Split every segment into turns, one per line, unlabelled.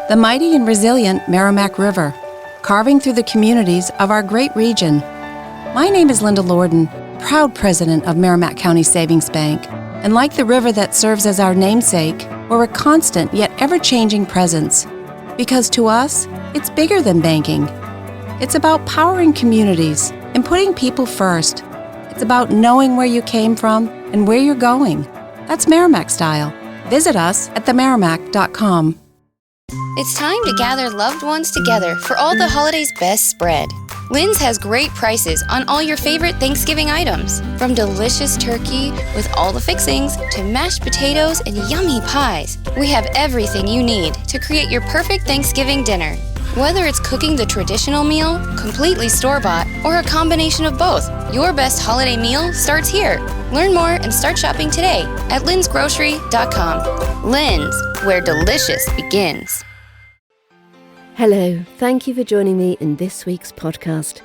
the mighty and resilient Merrimack River, carving through the communities of our great region. My name is Linda Lorden, proud president of Merrimack County Savings Bank, and like the river that serves as our namesake, we're a constant yet ever-changing presence. Because to us, it's bigger than banking. It's about powering communities and putting people first. It's about knowing where you came from and where you're going. That's Merrimack style. Visit us at themerrimack.com.
It's time to gather loved ones together for all the holidays' best spread. Lynn's has great prices on all your favorite Thanksgiving items, from delicious turkey with all the fixings to mashed potatoes and yummy pies. We have everything you need to create your perfect Thanksgiving dinner. Whether it's cooking the traditional meal, completely store-bought, or a combination of both, your best holiday meal starts here. Learn more and start shopping today at linsgrocery.com. Lynn's, where delicious begins.
Hello, thank you for joining me in this week's podcast.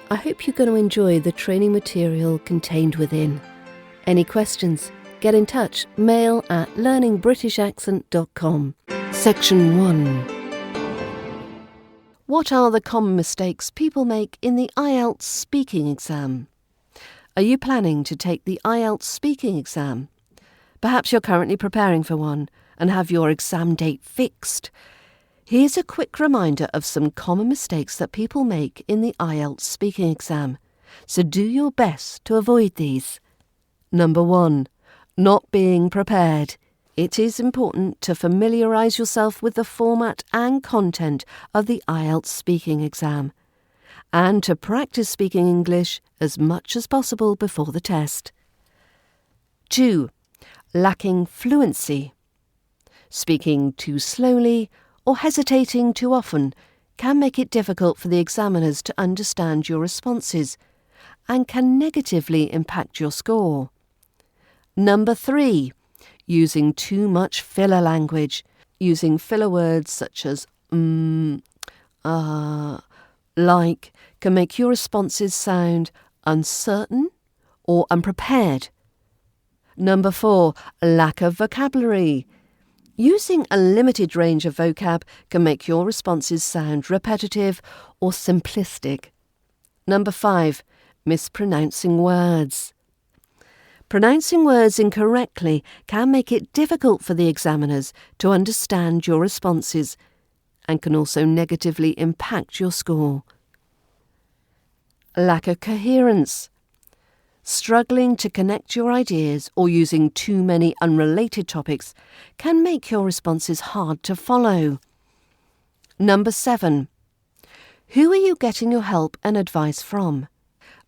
I hope you're going to enjoy the training material contained within. Any questions? Get in touch. Mail at learningbritishaccent.com. Section 1. What are the common mistakes people make in the IELTS speaking exam? Are you planning to take the IELTS speaking exam? Perhaps you're currently preparing for one and have your exam date fixed. Here's a quick reminder of some common mistakes that people make in the IELTS speaking exam, so do your best to avoid these. Number 1. Not being prepared. It is important to familiarise yourself with the format and content of the IELTS speaking exam, and to practice speaking English as much as possible before the test. 2. Lacking fluency. Speaking too slowly or hesitating too often can make it difficult for the examiners to understand your responses and can negatively impact your score. Number 3. Using too much filler language. Using filler words such as like can make your responses sound uncertain or unprepared. Number 4. Lack of vocabulary. Using a limited range of vocab can make your responses sound repetitive or simplistic. Number 5. Mispronouncing words. Pronouncing words incorrectly can make it difficult for the examiners to understand your responses and can also negatively impact your score. Lack of coherence. Struggling to connect your ideas or using too many unrelated topics can make your responses hard to follow. Number 7. Who are you getting your help and advice from?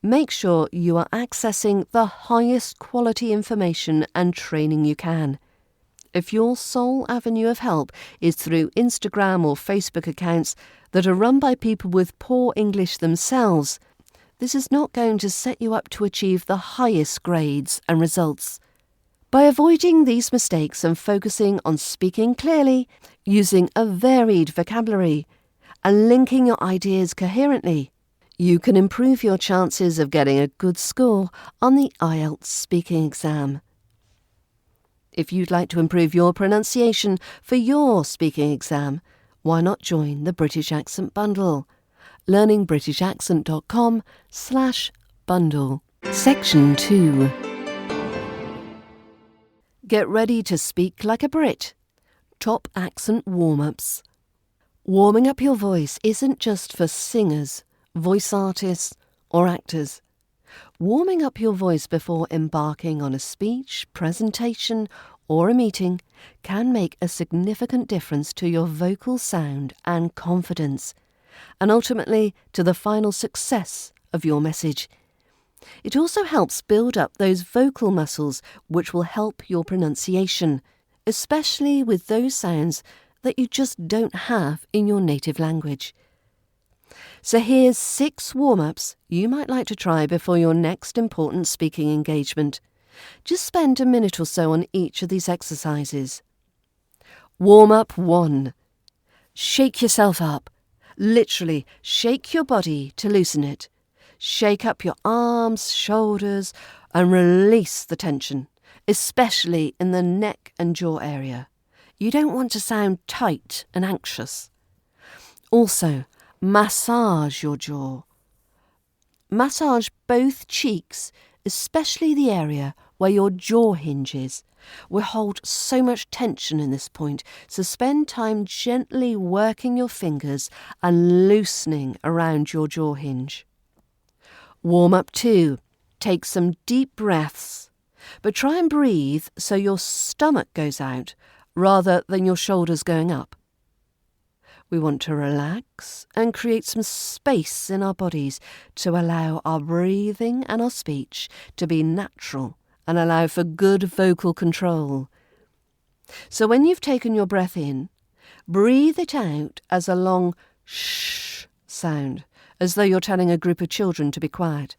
Make sure you are accessing the highest quality information and training you can. If your sole avenue of help is through Instagram or Facebook accounts that are run by people with poor English themselves, this is not going to set you up to achieve the highest grades and results. By avoiding these mistakes and focusing on speaking clearly, using a varied vocabulary, and linking your ideas coherently, you can improve your chances of getting a good score on the IELTS speaking exam. If you'd like to improve your pronunciation for your speaking exam, why not join the British Accent Bundle? learningbritishaccent.com/bundle. Section 2. Get ready to speak like a Brit. Top accent warm-ups. Warming up your voice isn't just for singers, voice artists, or actors. Warming up your voice before embarking on a speech, presentation, or a meeting can make a significant difference to your vocal sound and confidence, and ultimately to the final success of your message. It also helps build up those vocal muscles which will help your pronunciation, especially with those sounds that you just don't have in your native language. So here's 6 warm-ups you might like to try before your next important speaking engagement. Just spend a minute or so on each of these exercises. Warm-up 1. Shake yourself up. Literally, shake your body to loosen it. Shake up your arms, shoulders, and release the tension, especially in the neck and jaw area. You don't want to sound tight and anxious. Also, massage your jaw. Massage both cheeks, especially the area where your jaw hinges. We hold so much tension in this point, so spend time gently working your fingers and loosening around your jaw hinge. Warm up too. Take some deep breaths, but try and breathe so your stomach goes out rather than your shoulders going up. We want to relax and create some space in our bodies to allow our breathing and our speech to be natural and allow for good vocal control. So when you've taken your breath in, breathe it out as a long shh sound, as though you're telling a group of children to be quiet.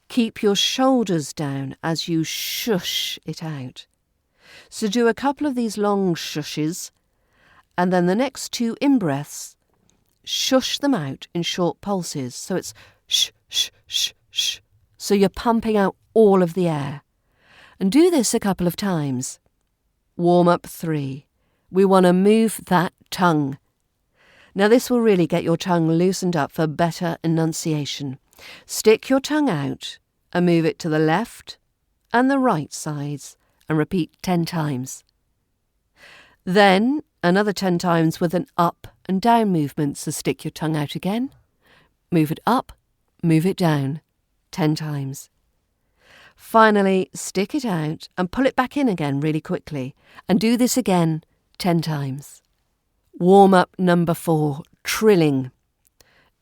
Keep your shoulders down as you shush it out. So do a couple of these long shushes, and then the next 2 in-breaths, shush them out in short pulses. So it's shh, shh, shh, shh. So you're pumping out all of the air. And do this a couple of times. Warm up 3. We want to move that tongue. Now this will really get your tongue loosened up for better enunciation. Stick your tongue out and move it to the left and the right sides and repeat 10 times. Then another 10 times with an up and down movement, so stick your tongue out again, move it up, move it down, 10 times. Finally, stick it out and pull it back in again really quickly, and do this again 10 times. Warm up number 4, trilling.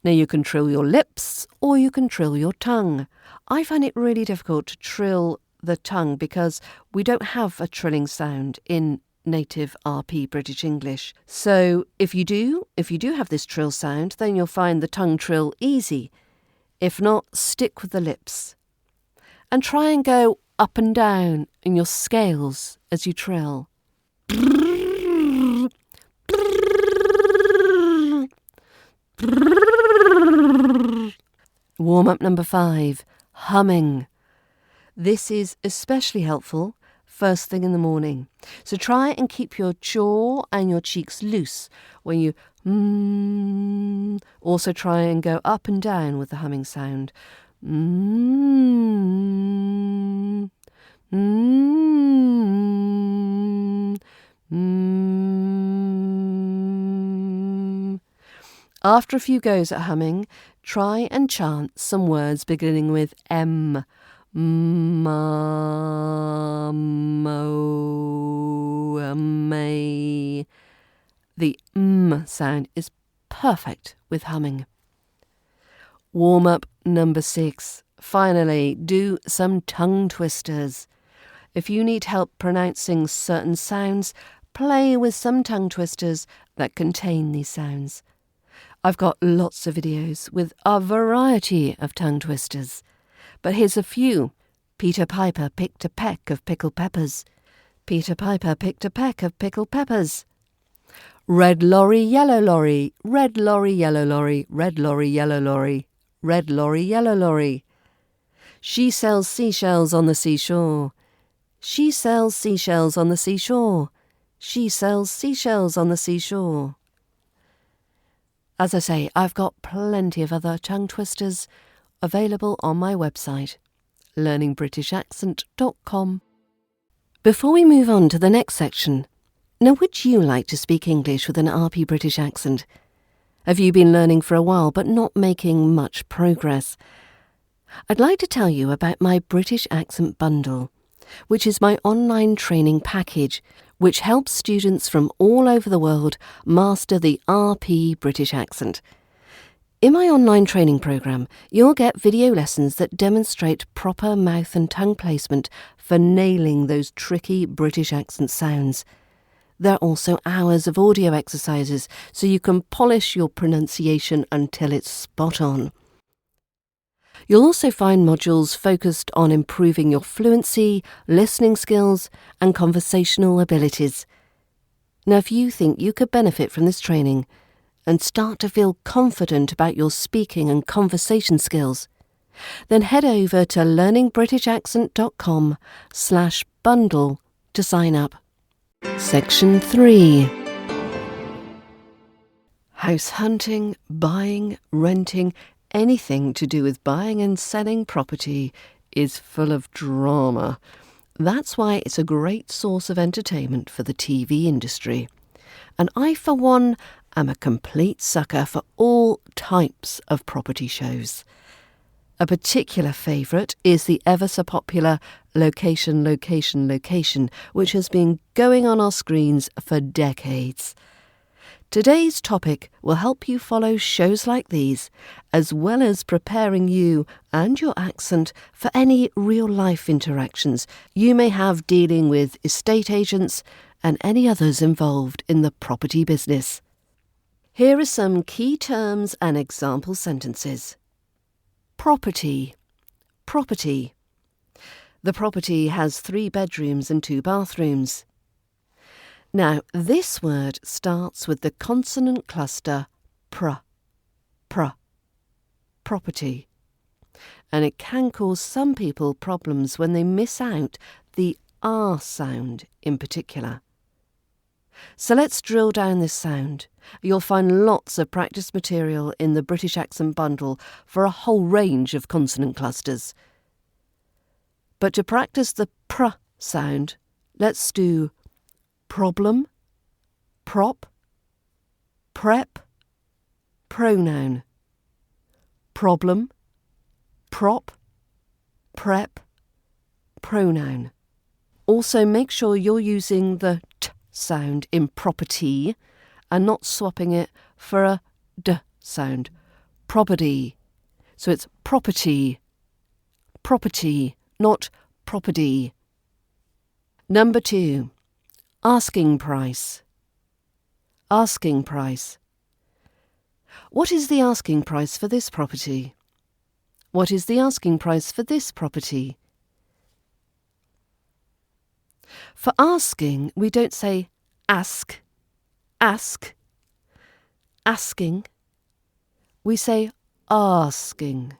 Now you can trill your lips or you can trill your tongue. I find it really difficult to trill the tongue because we don't have a trilling sound in native RP British English. So if you do have this trill sound, then you'll find the tongue trill easy. If not, stick with the lips. And try and go up and down in your scales as you trill. Warm up number 5, humming. This is especially helpful first thing in the morning. So try and keep your jaw and your cheeks loose when you Also try and go up and down with the humming sound. After a few goes at humming, try and chant some words beginning with M. Ma, mo, may. The sound is perfect with humming. Warm up number 6. Finally, do some tongue twisters. If you need help pronouncing certain sounds, play with some tongue twisters that contain these sounds. I've got lots of videos with a variety of tongue twisters. But here's a few. Peter Piper picked a peck of pickled peppers. Peter Piper picked a peck of pickled peppers. Red lorry, yellow lorry, red lorry, yellow lorry, red lorry, yellow lorry, red lorry, yellow lorry. She sells seashells on the seashore. She sells seashells on the seashore. She sells seashells on the seashore. As I say, I've got plenty of other tongue twisters available on my website, learningbritishaccent.com. Before we move on to the next section, now would you like to speak English with an RP British accent? Have you been learning for a while but not making much progress? I'd like to tell you about my British Accent Bundle, which is my online training package which helps students from all over the world master the RP British accent. In my online training programme, you'll get video lessons that demonstrate proper mouth and tongue placement for nailing those tricky British accent sounds. There are also hours of audio exercises so you can polish your pronunciation until it's spot on. You'll also find modules focused on improving your fluency, listening skills, and conversational abilities. Now, if you think you could benefit from this training and start to feel confident about your speaking and conversation skills, then head over to learningbritishaccent.com/bundle to sign up. Section 3. House hunting, buying, renting, anything to do with buying and selling property is full of drama. That's why it's a great source of entertainment for the TV industry. And I, for one, am a complete sucker for all types of property shows. A particular favourite is the ever-so-popular Location, Location, Location, which has been going on our screens for decades. Today's topic will help you follow shows like these, as well as preparing you and your accent for any real-life interactions you may have dealing with estate agents and any others involved in the property business. Here are some key terms and example sentences. Property. Property. The property has 3 bedrooms and 2 bathrooms. Now, this word starts with the consonant cluster pr. Property. And it can cause some people problems when they miss out the R sound in particular. So let's drill down this sound. You'll find lots of practice material in the British Accent Bundle for a whole range of consonant clusters. But to practice the pr sound, let's do problem, prop, prep, pronoun. Problem, prop, prep, pronoun. Also make sure you're using the t sound in property and not swapping it for a d sound. Property. So it's property, not property. Number 2. Asking price. Asking price. What is the asking price for this property? What is the asking price for this property? For asking, we don't say ask, asking. We say asking.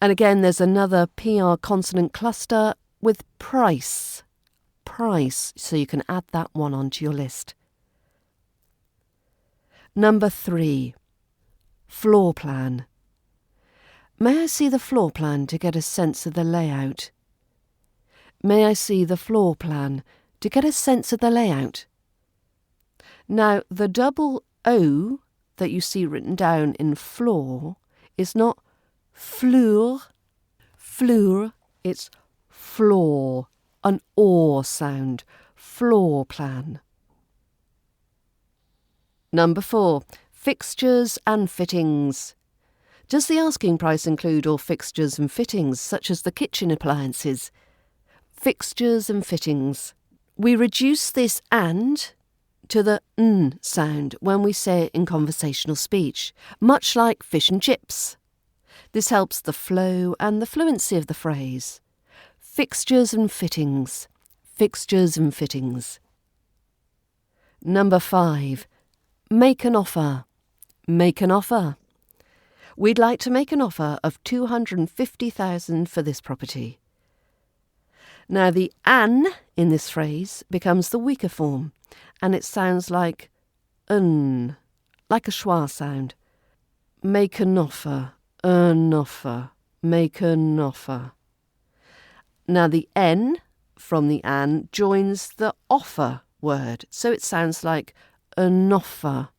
And again, there's another PR consonant cluster with price, so you can add that one onto your list. Number 3, floor plan. May I see the floor plan to get a sense of the layout? May I see the floor plan to get a sense of the layout? Now, the double O that you see written down in floor is not fleur, it's floor, an or sound, floor plan. Number 4, fixtures and fittings. Does the asking price include all fixtures and fittings, such as the kitchen appliances? Fixtures and fittings. We reduce this and to the n sound when we say it in conversational speech, much like fish and chips. This helps the flow and the fluency of the phrase. Fixtures and fittings. Fixtures and fittings. Number 5. Make an offer. Make an offer. We'd like to make an offer of $250,000 for this property. Now the an in this phrase becomes the weaker form, and it sounds like like a schwa sound. Make an offer, make an offer. Now the n from the an joins the offer word, so it sounds like an offer,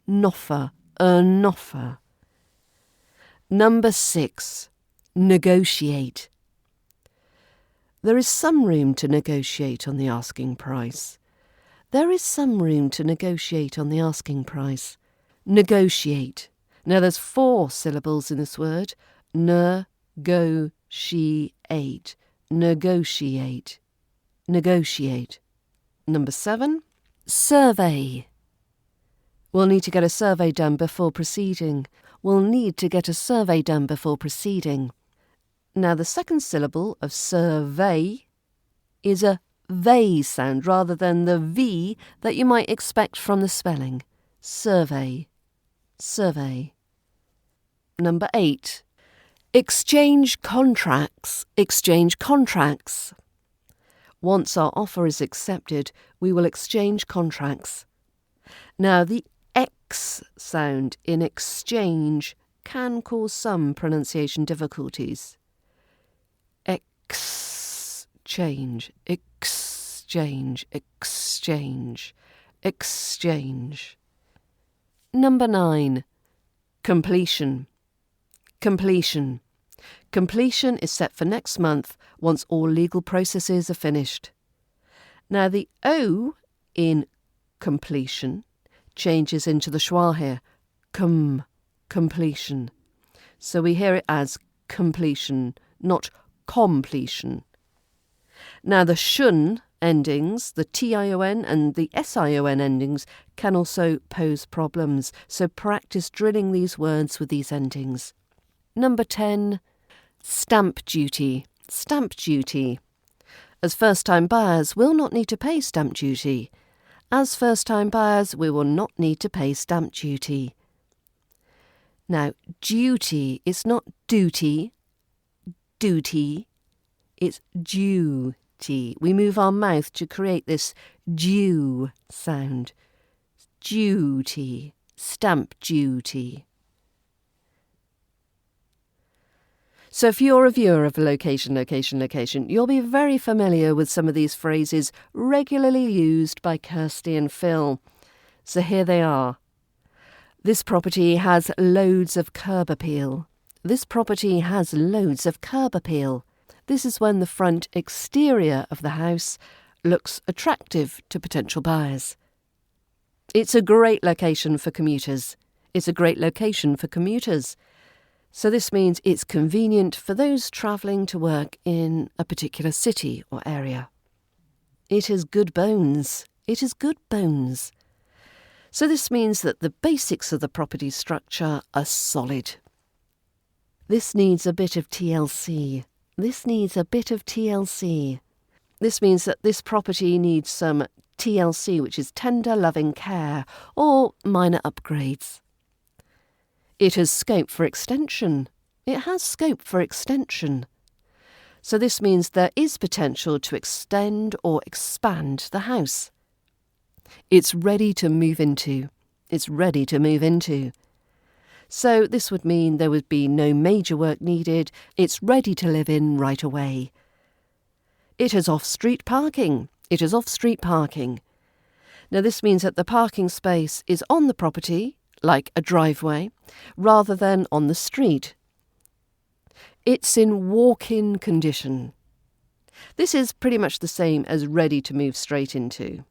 an offer. Number 6, negotiate. There is some room to negotiate on the asking price. There is some room to negotiate on the asking price. Negotiate. Now there's 4 syllables in this word. Negotiate. Negotiate. Negotiate. Number 7, survey. We'll need to get a survey done before proceeding. We'll need to get a survey done before proceeding. Now the second syllable of survey is a vey sound rather than the V that you might expect from the spelling. Survey. Survey. Number 8. Exchange contracts. Exchange contracts. Once our offer is accepted, we will exchange contracts. Now, the X sound in exchange can cause some pronunciation difficulties. Exchange, exchange, exchange, exchange. Number 9. Completion. Completion. Completion is set for next month once all legal processes are finished. Now the O in completion changes into the schwa here. Completion. So we hear it as completion, not completion. Now the shun endings, the tion and the sion endings, can also pose problems, so practice drilling these words with these endings. Number 10. Stamp duty. Stamp duty. As first-time buyers, we'll not need to pay stamp duty. As first-time buyers, we will not need to pay stamp duty. Now, duty, it's not duty, it's duty. We move our mouth to create this dew sound. Duty, stamp duty. So if you're a viewer of location, you'll be very familiar with some of these phrases regularly used by Kirsty and Phil. So here they are. This property has loads of curb appeal. This property has loads of curb appeal. This is when the front exterior of the house looks attractive to potential buyers. It's a great location for commuters. It's a great location for commuters. So this means it's convenient for those travelling to work in a particular city or area. It has good bones. It has good bones. So this means that the basics of the property structure are solid. This needs a bit of TLC. This needs a bit of TLC. This means that this property needs some TLC, which is tender, loving care, or minor upgrades. It has scope for extension. It has scope for extension. So this means there is potential to extend or expand the house. It's ready to move into. It's ready to move into. So this would mean there would be no major work needed. It's ready to live in right away. It has off-street parking. It has off-street parking. Now this means that the parking space is on the property, like a driveway, rather than on the street. It's in walk-in condition. This is pretty much the same as ready to move straight into.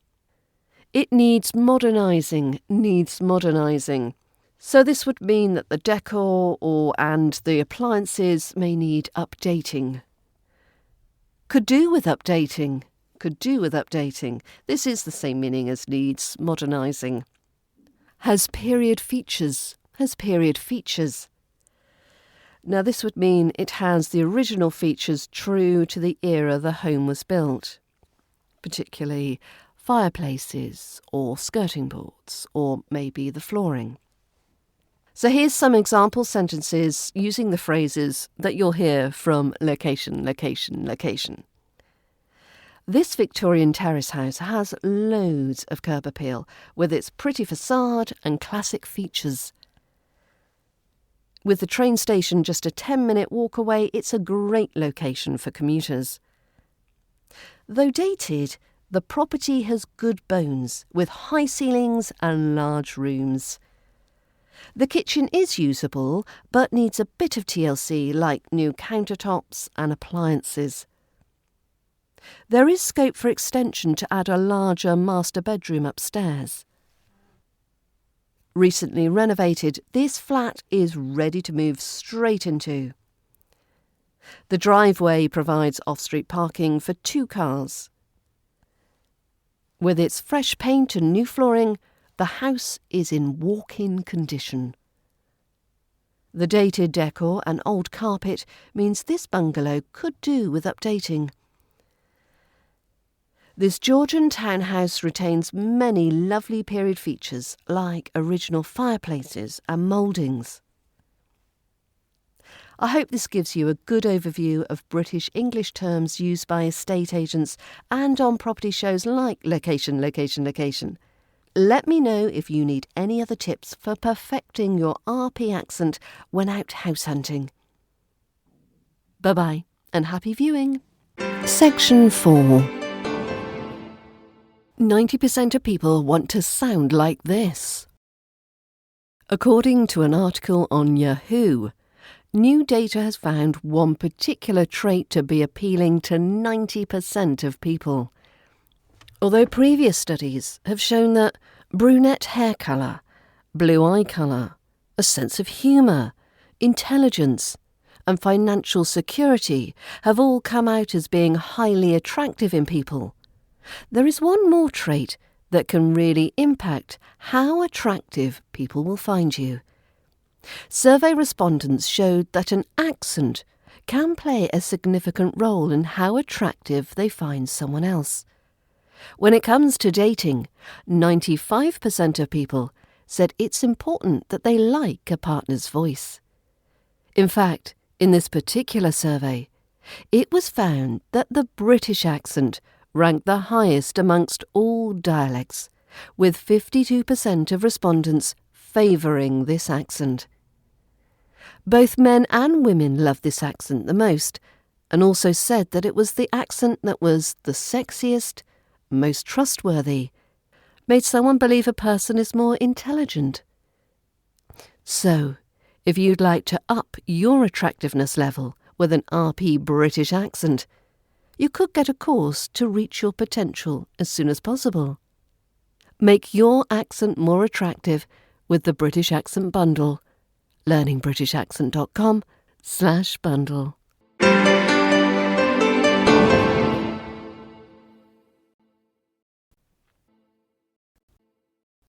It needs modernising, So this would mean that the decor and the appliances may need updating. Could do with updating. This is the same meaning as needs modernising. Has period features. Now this would mean it has the original features true to the era the home was built, particularly fireplaces or skirting boards or maybe the flooring. So here's some example sentences using the phrases that you'll hear from location. This Victorian terrace house has loads of curb appeal with its pretty facade and classic features. With the train station just a 10-minute walk away, it's a great location for commuters. Though dated, the property has good bones with high ceilings and large rooms. The kitchen is usable but needs a bit of TLC like new countertops and appliances. There is scope for extension to add a larger master bedroom upstairs. Recently renovated, this flat is ready to move straight into. The driveway provides off-street parking for 2 cars. With its fresh paint and new flooring, the house is in walk-in condition. The dated decor and old carpet means this bungalow could do with updating. This Georgian townhouse retains many lovely period features like original fireplaces and mouldings. I hope this gives you a good overview of British English terms used by estate agents and on property shows like location, location, location. Let me know if you need any other tips for perfecting your RP accent when out house hunting. Bye-bye and happy viewing. Section 4. 90% of people want to sound like this. According to an article on Yahoo, new data has found one particular trait to be appealing to 90% of people. Although previous studies have shown that brunette hair colour, blue eye colour, a sense of humour, intelligence, and financial security have all come out as being highly attractive in people, there is one more trait that can really impact how attractive people will find you. Survey respondents showed that an accent can play a significant role in how attractive they find someone else. When it comes to dating, 95% of people said it's important that they like a partner's voice. In fact, in this particular survey, it was found that the British accent ranked the highest amongst all dialects, with 52% of respondents favouring this accent. Both men and women loved this accent the most, and also said that it was the accent that was the sexiest, most trustworthy, made someone believe a person is more intelligent. So, if you'd like to up your attractiveness level with an RP British accent, you could get a course to reach your potential as soon as possible. Make your accent more attractive with the British Accent Bundle. learningbritishAccent.com/bundle.